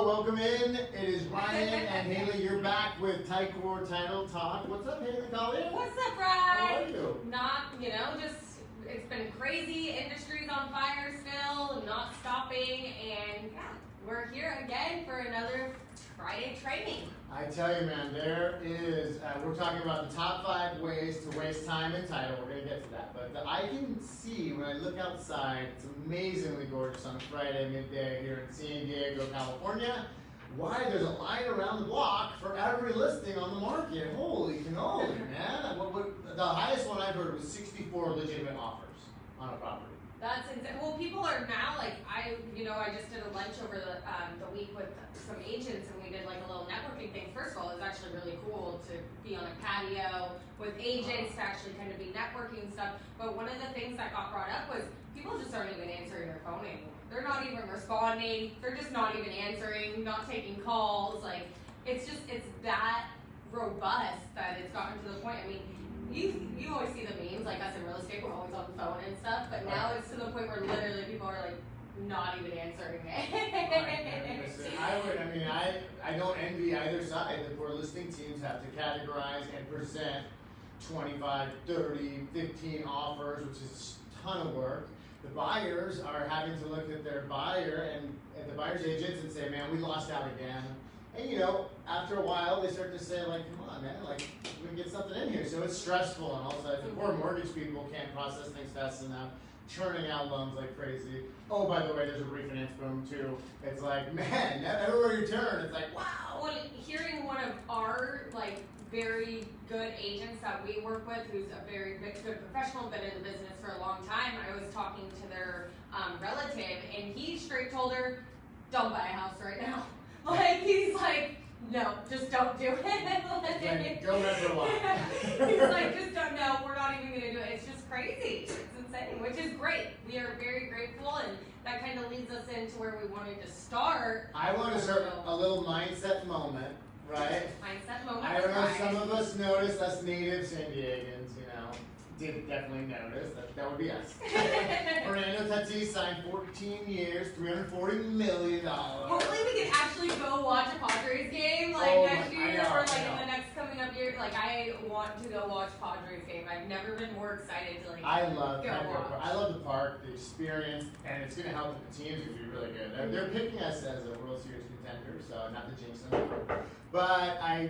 go. Welcome in. It is Ryan and Haylie. You're back with Ticor Title Talk. What's up, Haylie? Colleen? What's up, Ryan? How are you? It's been crazy. Industry's on fire still, not stopping, and yeah, we're here again for another Friday training. I tell you, man, there is, we're talking about the top 5 ways to waste time in title. We're going to get to that. But I can see when I look outside, it's amazingly gorgeous on a Friday midday here in San Diego, California. Why there's a line around the block for every listing on the market. Holy cannoli, man. The highest one I've heard was 64 legitimate offers on a property. That's insane. Well, people are now like, I just did a lunch over the week with some agents, and we did like a little networking thing. First of all, it was actually really cool to be on a patio with agents to actually kind of be networking stuff. But one of the things that got brought up was people just aren't even answering their phone anymore. They're not even responding. They're just not even answering, not taking calls. Like, it's that robust that it's gotten to the point. I mean, you always see the memes, like us in real estate, we're always on the phone and stuff, but now it's to the point where literally people are like not even answering it. I don't envy either side. The poor listing teams have to categorize and present 25, 30, 15 offers, which is a ton of work. The buyers are having to look at their buyer and at the buyer's agents and say, man, we lost out again. And after a while, they start to say, like, come on, man, like, we can get something in here. So it's stressful on all sides. The poor mortgage people can't process things fast enough, churning out loans like crazy. Oh, by the way, there's a refinance boom, too. It's like, man, everywhere you turn, it's like, wow. Well, hearing one of our, like, very good agents that we work with, who's a very good professional, been in the business for a long time, I was talking to their relative, and he straight told her, don't buy a house right now. Like, he's like, no, just don't do it. Like, go never lie. He's like, just don't, no, we're not even going to do it. It's just crazy. It's insane, which is great. We are very grateful, and that kind of leads us into where we wanted to start. I want to start a little mindset moment, right? Mindset moment. I don't know if some of us noticed, us native San Diegans, did definitely notice that would be us. Fernando Tatis signed 14 years, $340 million. Hopefully we can actually go watch a Padres game next year or in the next coming up year. Like, I want to go watch Padres game. I've never been more excited to I love the park, the experience, and it's going to help the teams to be really good. They're picking us as a World Series contender, so not to jinx them. But I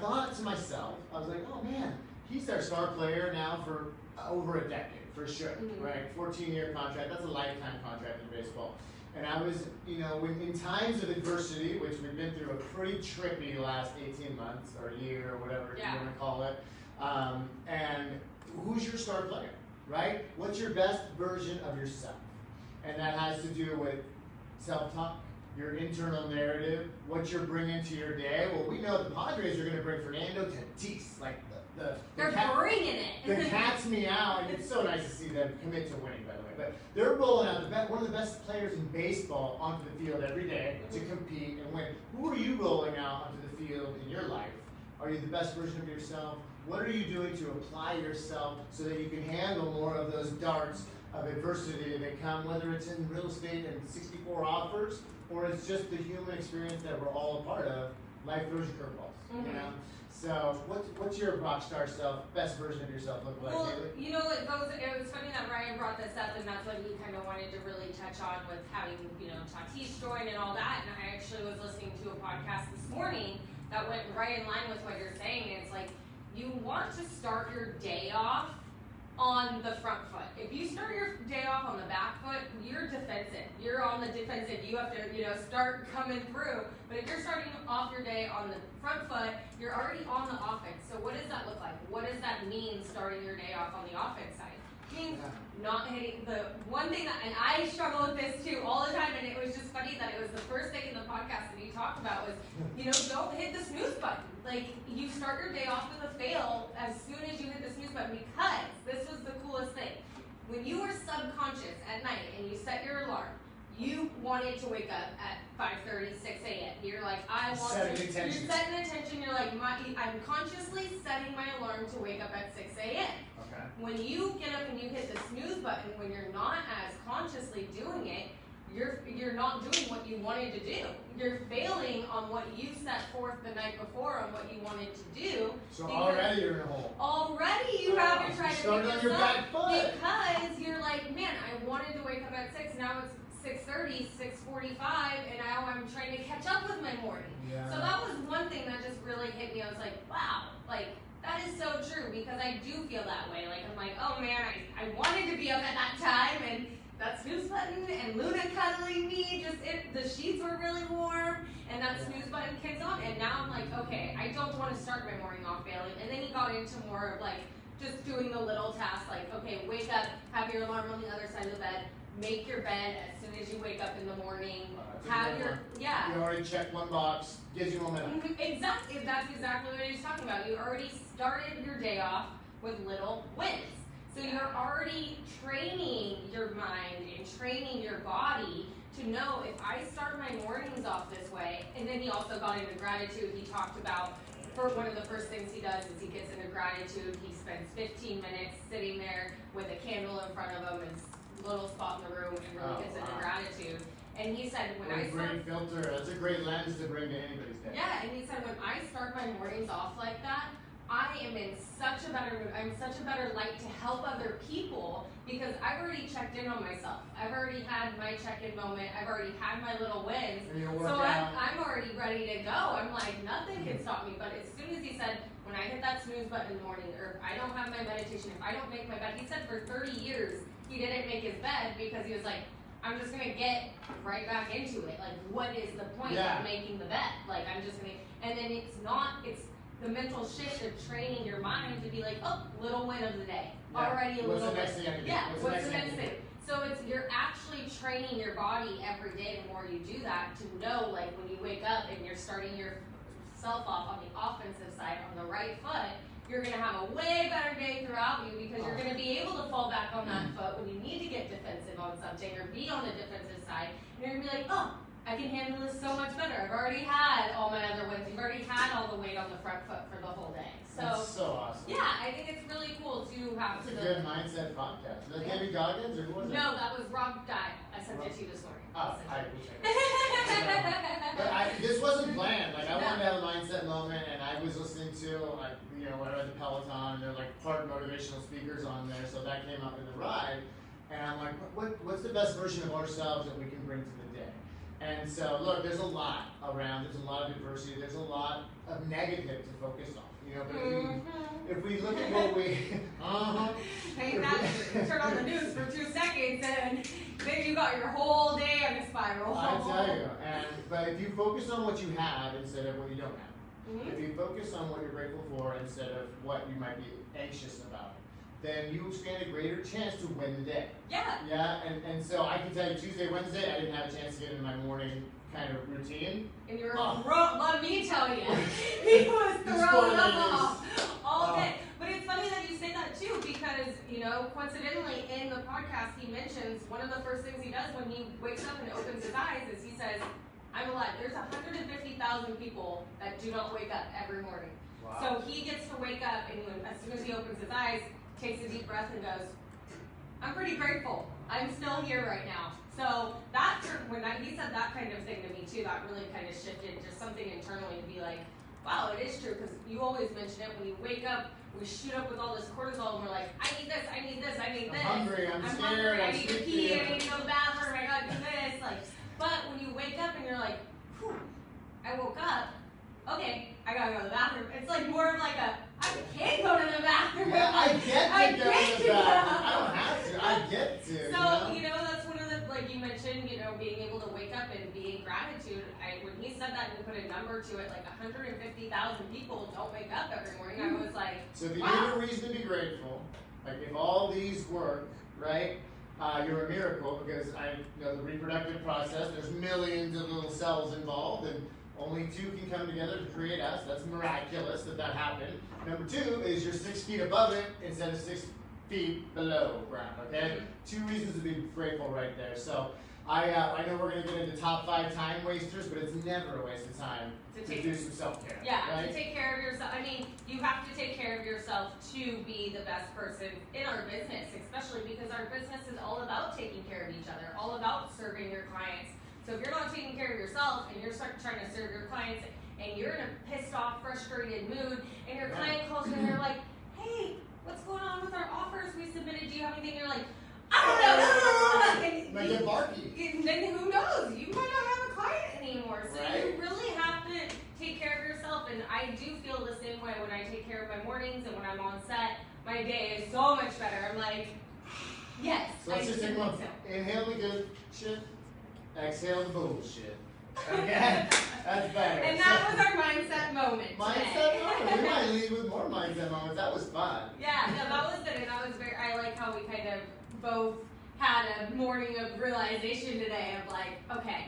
thought to myself, I was like, oh man, he's our star player now for over a decade, for sure, right? 14-year contract, that's a lifetime contract in baseball. And I was, in times of adversity, which we've been through a pretty trippy last 18 months or year or whatever you want to call it, and who's your star player, right? What's your best version of yourself? And that has to do with self-talk, your internal narrative, what you're bringing to your day. Well, we know the Padres are going to bring Fernando Tatis, like they're bringing it. The cat's meow, and it's so nice to see them commit to winning, by the way. But they're rolling out one of the best players in baseball onto the field every day to compete and win. Who are you rolling out onto the field in your life? Are you the best version of yourself? What are you doing to apply yourself so that you can handle more of those darts of adversity that come, whether it's in real estate and 64 offers, or it's just the human experience that we're all a part of? Life throws you curveballs, So, what's your rock star self, best version of yourself look like? Well, it was funny that Ryan brought this up, and that's what he kind of wanted to really touch on with having, Tatis join and all that. And I actually was listening to a podcast this morning that went right in line with what you're saying. And it's like, you want to start your day off on the front foot. If you start your day off on the back foot, you're defensive. You're on the defensive. You have to, start coming through. But if you're starting off your day on the front foot, you're already on the offense. So what does that look like? What does that mean, starting your day off on the offense side? It means not hitting the one thing that, and I struggle with this too all the time, and it was just funny that it was the first thing in the podcast that you talked about was, don't hit the snooze button. Like, you start your day off with a fail as soon as you hit the snooze button, because this was the coolest thing. When you were subconscious at night and you set your alarm, you wanted to wake up at 5:30, 6 a.m. You're like, you're setting attention. You're like, I'm consciously setting my alarm to wake up at 6 a.m. Okay. When you get up and you hit the snooze button, when you're not as consciously doing it, you're not doing what you wanted to do. You're failing on what you set forth the night before on what you wanted to do. So already you're in a hole. Already you haven't tried to start on your back foot. Because you're like, man, I wanted to wake up at 6, now it's 6:30, 6:45, and now I'm trying to catch up with my morning. Yeah. So that was one thing that just really hit me. I was like, wow, like, that is so true, because I do feel that way. Like, I'm like, oh man, I wanted to be up at that time, and that snooze button, and Luna cuddling me, the sheets were really warm, and that snooze button kicks on, and now I'm like, okay, I don't want to start my morning off failing. And then he got into more of like, just doing the little tasks, like, okay, wake up, have your alarm on the other side of the bed, make your bed as soon as you wake up in the morning, have your, You already checked one box, gives you momentum. Exactly, that's exactly what he was talking about. You already started your day off with little wins. So you're already training your mind and training your body to know, if I start my mornings off this way. And then he also got into gratitude. He talked about, for one of the first things he does is he gets into gratitude. He spends 15 minutes sitting there with a candle in front of him and a little spot in the room, and really gets into gratitude. And he said, when I start, great filter. That's a great lens to bring to anybody's day. yeah, and he said, when I start my mornings off like that, I am in such a better mood. I'm such a better light to help other people, because I've already checked in on myself. I've already had my check-in moment. I've already had my little wins. So I'm already ready to go. I'm like, nothing can stop me. But as soon as he said, when I hit that snooze button in the morning, or if I don't have my meditation, if I don't make my bed, he said for 30 years he didn't make his bed, because he was like, I'm just gonna get right back into it. Like, what is the point of making the bed? Like, I'm just gonna, and then it's the mental shift of training your mind to be like, oh, little win of the day. Already a little win. What's the next thing I can do? Yeah, what's the next thing? So you're actually training your body every day. The more you do that, to know, like, when you wake up and you're starting yourself off on the offensive side on the right foot, you're going to have a way better day throughout you, because you're going to be able to fall back on that foot when you need to get defensive on something or be on the defensive side. And you're going to be like, oh, I can handle this so much better. I've already had all my other wins. You've already had all the weight on the front foot for the whole day. So, that's so awesome. Yeah, I think it's really cool to have. It's a good mindset podcast. Was that Debbie Goggins, or who was it? No, that was Rob Dye. I sent it to you this morning. Oh, But this wasn't planned. Like, I wanted to have a mindset moment, and I was listening to, like, when I read the Peloton, there are like part motivational speakers on there, so that came up in the ride, and I'm like, what's the best version of ourselves that we can bring to the day? And so, look, there's a lot around. There's a lot of adversity. There's a lot of negative to focus on. But if we look at what we, Hey, that's turn on the news for 2 seconds, and then you got your whole day on a spiral. I tell you. But if you focus on what you have instead of what you don't have, if you focus on what you're grateful for instead of what you might be anxious about, then you stand a greater chance to win the day. Yeah. Yeah, and so I can tell you, Tuesday, Wednesday, I didn't have a chance to get into my morning kind of routine. And you were let me tell you, he was throwing up all day. But it's funny that you say that too, because, coincidentally in the podcast he mentions one of the first things he does when he wakes up and opens his eyes is he says, I'm alive. There's 150,000 people that do not wake up every morning. Wow. So he gets to wake up, and as soon as he opens his eyes, takes a deep breath and goes, I'm pretty grateful. I'm still here right now. So he said that kind of thing to me too, that really kind of shifted just something internally to be like, wow, it is true, because you always mention it. When you wake up, we shoot up with all this cortisol, and we're like, I need this, I need this, I need this. I'm hungry, I'm scared, I need to pee, I need to go to the bathroom, I gotta do this. But when you wake up and you're like, whew, I woke up, okay, I gotta go to the bathroom. It's like more of like I can go to the bathroom. Yeah, I get to go to the bathroom. I don't have to, I get to. So, that's one of the, like you mentioned, being able to wake up and be in gratitude. When he said that and he put a number to it, like 150,000 people don't wake up every morning, I was like, so if you need a reason to be grateful, like if all these work, right, you're a miracle, because the reproductive process, there's millions of little cells involved, and only 2 can come together to create us. That's miraculous that happened. Number 2 is you're 6 feet above it instead of 6 feet below ground, okay? 2 reasons to be grateful right there. So I know we're going to get into top 5 time wasters, but it's never a waste of time to do some self-care. Yeah, right? to take care of yourself. I mean, you have to take care of yourself to be the best person in our business, especially because our business is all about taking care of each other, all about serving your clients, So if you're not taking care of yourself and you're trying to serve your clients and you're in a pissed off, frustrated mood, and your client calls you and they're like, hey, what's going on with our offers we submitted? Do you have anything? You're like, I don't know. And might get barky. And then who knows? You might not have a client anymore. So right? you really have to take care of yourself. And I do feel the same way when I take care of my mornings and when I'm on set. My day is so much better. I'm like, yes. So let's just take one. Inhale the good shit, exhale the bullshit. Okay, that's better. And that was our mindset moment. Mindset moment. We might lead with more mindset moments. That was fun. Yeah, no, that was good, and that was very. I like how we kind of both had a morning of realization today of like, okay,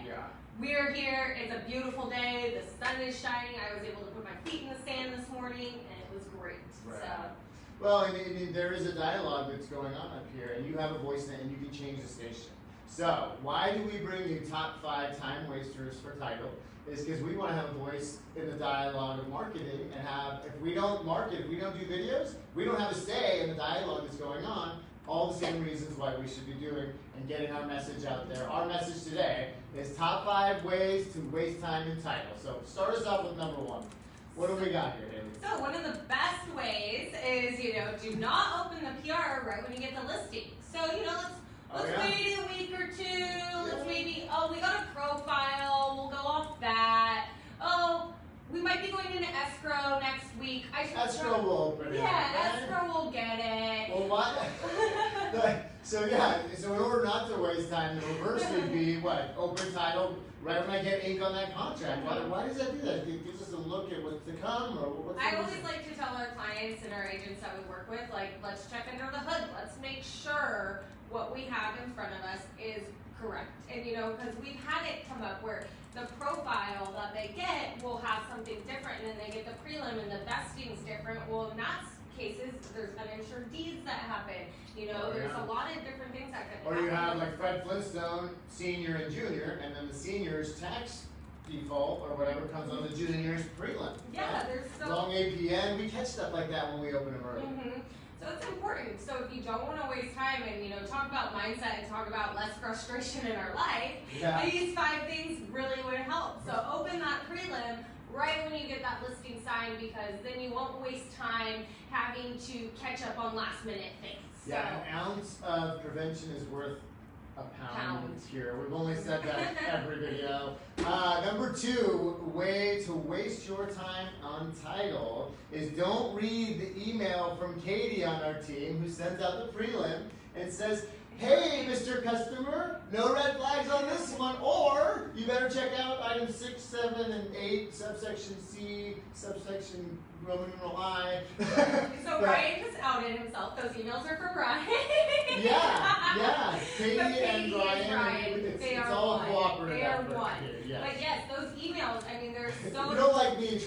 we're here. It's a beautiful day. The sun is shining. I was able to put my feet in the sand this morning, and it was great. Right. So. Well, I mean, there is a dialogue that's going on up here, and you have a voice in it, and you can change the station. So, why do we bring you top 5 time wasters for title? Is because we want to have a voice in the dialogue of marketing and have, if we don't market, if we don't do videos, we don't have a say in the dialogue that's going on. All the same reasons why we should be doing and getting our message out there. Our message today is top 5 ways to waste time in title. So, start us off with number 1. What do we got here, Haley? So one of the best ways is, do not open the PR right when you get the listing. So, let's wait a week or two. Let's maybe, we got a profile. We'll go off that. Oh, we might be going into escrow next week. Escrow will open it. Yeah, escrow will get it. Well, what? So in order not to waste time, the reverse would be what? Open title right when I get ink on that contract. Why does that do that? It gives us a look at what's to come, or what's I always like to tell our clients and our agents that we work with, like, let's check under the hood. Let's make sure what we have in front of us is correct. And because we've had it come up where the profile that they get will have something different, and then they get the prelim and the vesting's different. Well, in that cases, there's uninsured deeds that happen. There's a lot of different things that could happen. Or you have like Fred Flintstone, senior and junior, and then the senior's tax default or whatever comes on the junior's prelim. Yeah, there's so long APN. We catch stuff like that when we open them early. Mm-hmm. So it's important. So if you don't want to waste time and talk about mindset and talk about less frustration in our life, these 5 things really would help. So open that prelim right when you get that listing signed, because then you won't waste time having to catch up on last minute things. Yeah, an ounce of prevention is worth a pound here. We've only said that every video. Number 2 way to waste your time on title is don't read the email from Katie on our team who sends out the prelim and says, hey, Mr. Customer, no red flags on this one, or you better check out items 6, 7, and 8, subsection C, subsection Roman numeral I. So Ryan just outed himself. Those emails are for Ryan. Yeah. Katie and Ryan, it's all a cooperative effort. They are one. Yes. But yes, those emails, they're so... If you don't like me,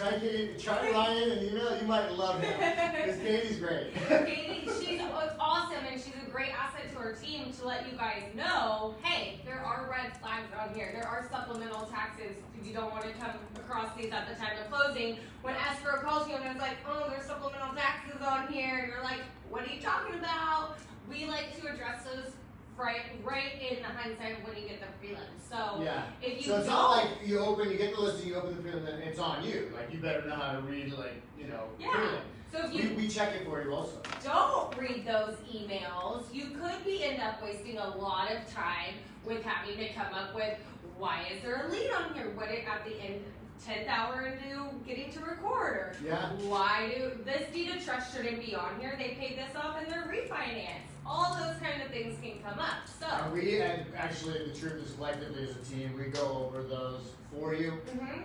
try Ryan and email. You might love him. Because Katie's great. Katie, she's awesome, and she's a great asset to our team to let you guys know, hey, there are red flags on here. There are supplemental taxes because you don't want to come across these at the time of closing. When escrow calls you and it's like, oh, there's supplemental taxes on here, and you're like, what are you talking about? We like to address those right in the hindsight of when you get the prelim. So if you it's not like you get the listing, you open the prelim, and it's on you. Like you better know how to read, prelim. So if we check it for you also. Don't read those emails, you could end up wasting a lot of time with having to come up with, why is there a lien on here? What at the end, 10th hour into getting to record, or why do this deed of trust shouldn't be on here? They paid this off in their refinance. All those kind of things can come up. So and actually, the truth is, collectively as a team, we go over those for you,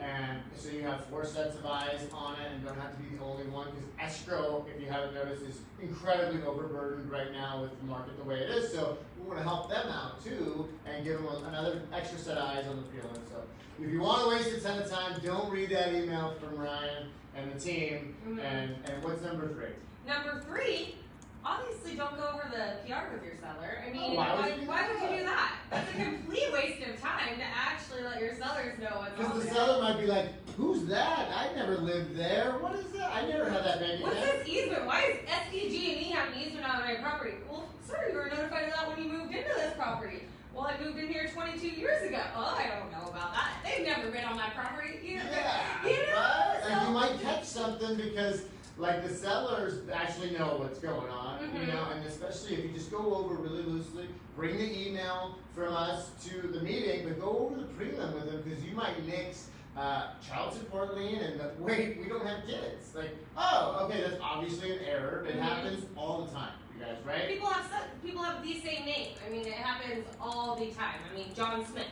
and so you have 4 sets of eyes on it, and don't have to be the only one. Because escrow, if you haven't noticed, is incredibly overburdened right now with the market the way it is. So we want to help them out too, and give them another extra set of eyes on the prelim. So if you want to waste a ton of time, don't read that email from Ryan and the team. And what's number 3? Number 3. Obviously, don't go over the PR with your seller. Why would you do that? That's a complete waste of time to actually let your sellers know what's on there. Because the seller might be like, who's that? I never lived there. What is that? I never had that bank account. What's this easement? Why is SDG&E have an easement on my property? Well, sir, you were notified of that when you moved into this property. Well, I moved in here 22 years ago. Oh, I don't know about that. They've never been on my property. And you might catch something because, like, the sellers actually know what's going on, and especially if you just go over really loosely, bring the email from us to the meeting, but go over the prelim with them because you might nix child support lien and wait, we don't have kids. Like, oh, okay, that's obviously an error. It happens all the time, you guys, right? People have the same name. I mean, it happens all the time. I mean, John Smith.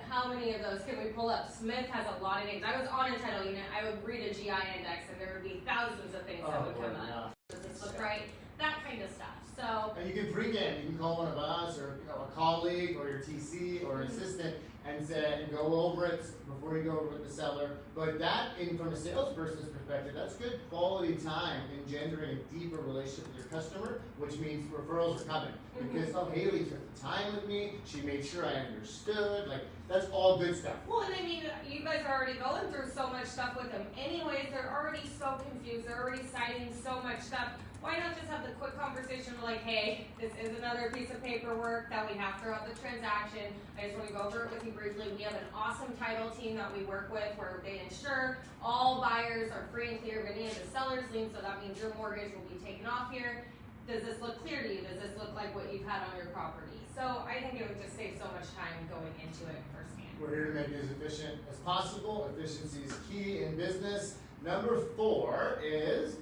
How many of those can we pull up? Smith has a lot of names. I was on a title unit. I would read a GI index, and there would be thousands of things that would come up. Does this look right? That kind of stuff. So. And you can pregame. You can call one of us, or a colleague, or your TC, or assistant, and go over it before you go over with the seller. But that, from a salesperson's perspective, that's good quality time engendering a deeper relationship with your customer, which means referrals are coming. Because, Haylie took the time with me, she made sure I understood, like, that's all good stuff. Well, and I mean, you guys are already going through so much stuff with them anyways, they're already so confused, they're already citing so much stuff. Why not just have the quick conversation like, hey, this is another piece of paperwork that we have throughout the transaction. I just want to go over it with you briefly. We have an awesome title team that we work with where they ensure all buyers are free and clear of any of the seller's liens, so that means your mortgage will be taken off here. Does this look clear to you? Does this look like what you've had on your property? So I think it would just save so much time going into it firsthand. We're here to make it as efficient as possible. Efficiency is key in business. Number 4 is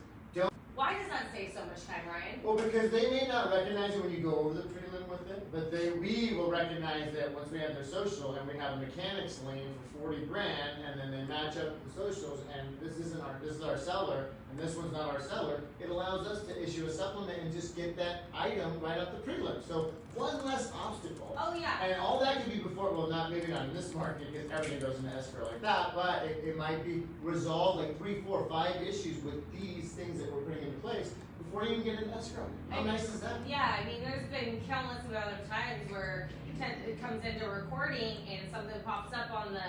why does that save so much time, Ryan? Well, because they may not recognize it when you go over the prelim with it, but we will recognize that once we have their social and we have a mechanics lien for 40 grand, and then they match up the socials, and this is our seller, and this one's not our seller, it allows us to issue a supplement and just get that item right up the prelim. So one less obstacle. Oh yeah. And all that could be before, maybe not in this market because everything goes into escrow like that, but it might be resolved like 3, 4, 5 issues with these things that we're putting into place before you even get an escrow. How nice is that? Yeah, I mean, there's been countless amount of times where it comes into recording and something pops up on the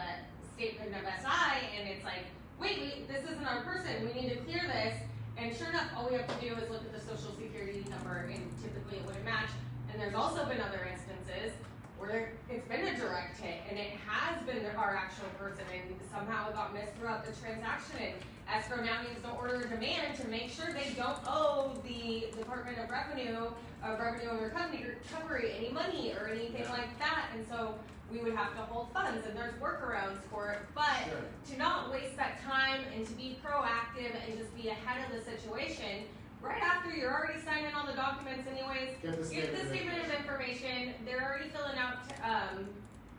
statement of SI and it's like, wait, this isn't our person, we need to clear this. And sure enough, all we have to do is look at the social security number and typically it wouldn't match. And there's also been other instances where it's been a direct hit and it has been our actual person and somehow it got missed throughout the transaction. And escrow now needs to order a demand to make sure they don't owe the Department of Revenue and Recovery any money or anything like that. And so we would have to hold funds and there's workarounds for it. But to not waste that time and to be proactive and just be ahead of the situation, right after you're already signing all the documents anyways, get the statement of information. They're already filling out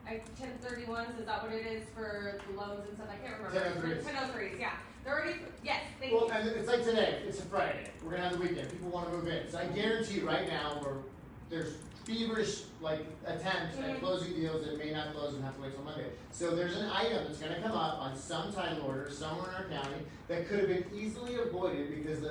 1031s, is that what it is for the loans and stuff? I can't remember. 1003s, yeah. They're already, yes, thank you. And it's like today, it's a Friday. We're gonna have the weekend. People wanna move in. So I guarantee right now there's feverish attempts at closing deals that may not close and have to wait till Monday. So there's an item that's going to come up on some title order somewhere in our county that could have been easily avoided because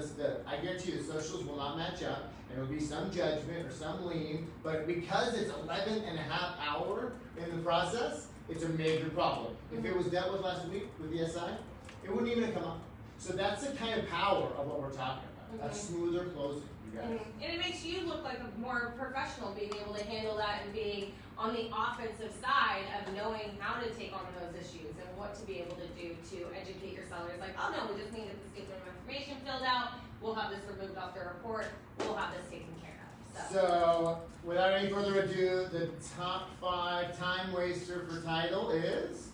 I guarantee you the socials will not match up and it will be some judgment or some lien, but because it's 11 and a half hour in the process, it's a major problem. If it was dealt with last week with the SI, it wouldn't even have come up. So that's the kind of power of what we're talking about, a smoother closing. And it makes you look like a more professional, being able to handle that and being on the offensive side of knowing how to take on those issues and what to be able to do to educate your sellers. Like, oh no, we just need the statement of information filled out. We'll have this removed off the report. We'll have this taken care of. So without any further ado, the top 5 time waster for title is?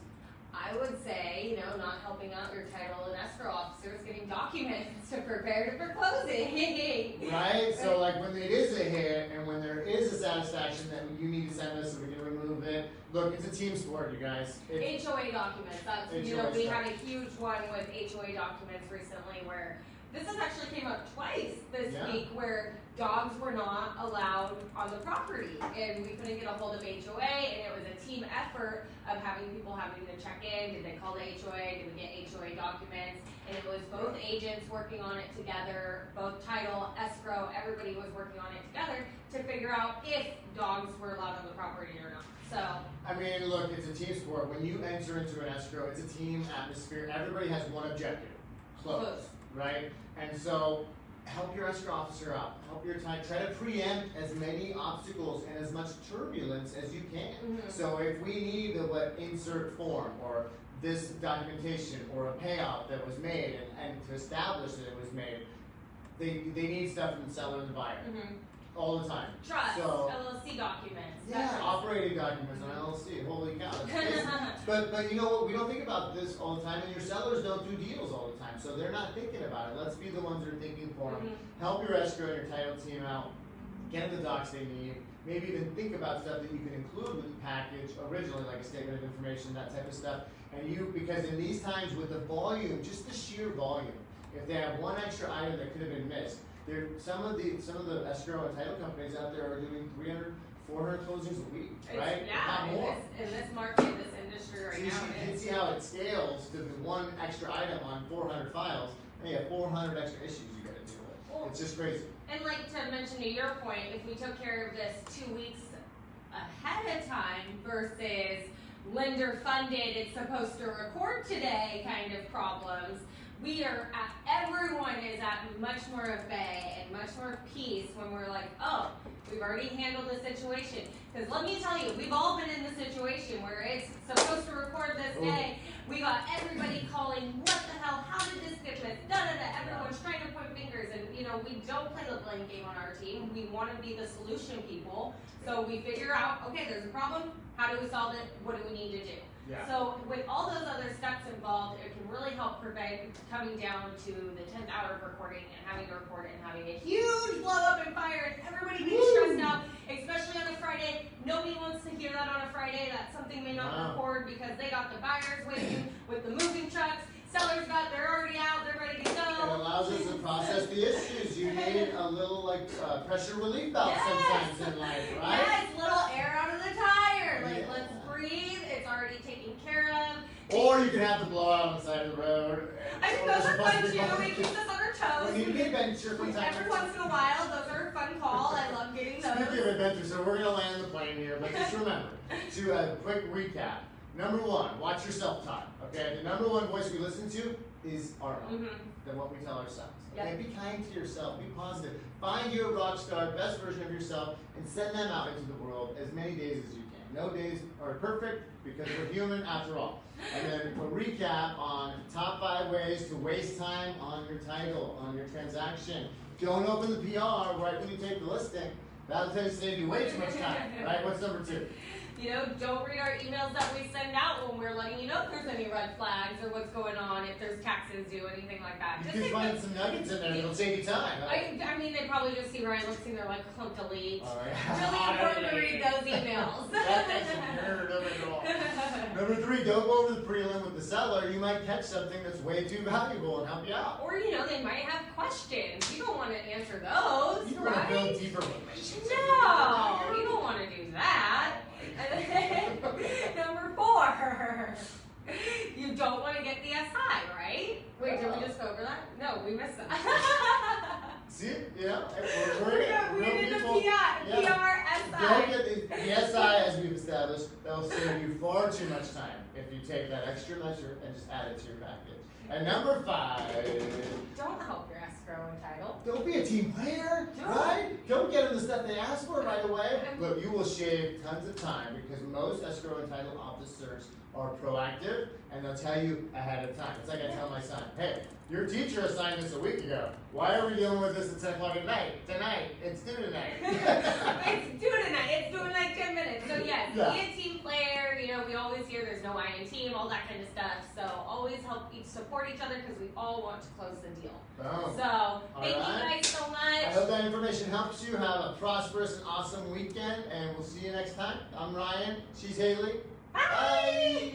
I would say, not helping out your title and escrow officers getting documents to prepare for closing. Right? So when it is a hit and when there is a satisfaction that you need to send us so we can remove it, look, it's a team sport, you guys. HOA documents. We had a huge one with HOA documents recently where this has actually came up twice this week where dogs were not allowed on the property and we couldn't get a hold of HOA and it was a team effort of having people having to check in. Did they call the HOA? Did we get HOA documents? And it was both agents working on it together, both title, escrow, everybody was working on it together to figure out if dogs were allowed on the property or not. So I mean, look, it's a team sport. When you enter into an escrow, it's a team atmosphere. Everybody has one objective: close. Right? And so help your escrow officer out. Help your try to preempt as many obstacles and as much turbulence as you can. So if we need what insert form or this documentation or a payout that was made and to establish that it was made, they need stuff from the seller and the buyer. All the time. Trust, so, LLC documents. Yeah, operating documents on LLC. Holy cow. But you know what? We don't think about this all the time, and your sellers don't do deals all the time, so they're not thinking about it. Let's be the ones that are thinking for them. Help your escrow and your title team out. Get them the docs they need. Maybe even think about stuff that you can include with the package originally, like a statement of information, that type of stuff. And because in these times with the volume, just the sheer volume, if they have one extra item that could have been missed, some of the escrow and title companies out there are doing 300, 400 closings a week, right? Yeah, not more. In this market, this industry right now. You can see how it scales to the one extra item on 400 files, and you have 400 extra issues you got to deal with. Well, it's just crazy. And like to mention to your point, if we took care of this 2 weeks ahead of time versus lender funded, it's supposed to record today kind of problems, everyone is at much more of bay and much more peace when we're like, oh, we've already handled the situation. Because let me tell you, we've all been in the situation where it's supposed to record this day. We got everybody calling, what the hell, how did this get missed? Everyone's trying to point fingers, and we don't play the blame game on our team. We want to be the solution people. So we figure out, okay, there's a problem, how do we solve it? What do we need to do? Yeah. So with all those other steps involved, it can really help prevent coming down to the 10th hour of recording and having to record it and having a huge blow up and fire and everybody being stressed out, especially on a Friday. Nobody wants to hear that on a Friday, that something may not record because they got the buyers waiting with the moving trucks. Sellers they're already out, they're ready to go. It allows us to process the issues. You need a little pressure relief valve sometimes in life, right? Yes, little air out of the tire. Let's breathe. It's already taken care of. Or you can have the blowout on the side of the road. I think those are fun too. It keeps us on our toes. We need to be adventure from time Every once in a while, those are a fun call. I love getting those. Speaking of adventure, so we're going to land the plane here, but just remember, to a quick recap. Number one, watch your self-talk. Okay, the number one voice we listen to is our own, than what we tell ourselves. Okay, be kind to yourself, be positive. Find your rock star, best version of yourself, and send them out into the world as many days as you can. No days are perfect because we're human after all. And then a recap on top 5 ways to waste time on your title, on your transaction. Don't open the PR right when you take the listing. That'll tend to save you way too much time. Right? What's number 2? Don't read our emails that we send out when we're letting you know if there's any red flags or what's going on, if there's taxes due, anything like that. You can find some nuggets in there that'll save you time. I mean, they probably just see Ryan looking there like, delete. All right. Really important to read those emails. That's a nerd of it all. Number 3, don't go over the prelim with the seller. You might catch something that's way too valuable and help you out. Or, they might have questions. You don't want to answer those, You don't want to build deeper relationships. No, you don't want to do that. Number 4, you don't want to get the SI, right? Wait, did we just go over that? No, we missed that. See? Yeah. We did the PR, SI. Don't get the SI, as we've established, that'll save you far too much time if you take that extra measure and just add it to your package. And number 5. Don't help your escrow and title. Don't be a team player, right? Don't get them the stuff they ask for right away. Look, you will shave tons of time because most escrow and title officers are proactive and they'll tell you ahead of time. It's like I tell my son, hey, your teacher assigned this a week ago. Why are we dealing with this at 10 o'clock at night? Tonight. It's due tonight. It's due tonight. It's due in like 10 minutes. So yes, be a team player. We always hear there's no I in team, all that kind of stuff. So always support each other because we all want to close the deal. So thank you guys so much. I hope that information helps you. Have a prosperous and awesome weekend, and we'll see you next time. I'm Ryan. She's Haley. Bye.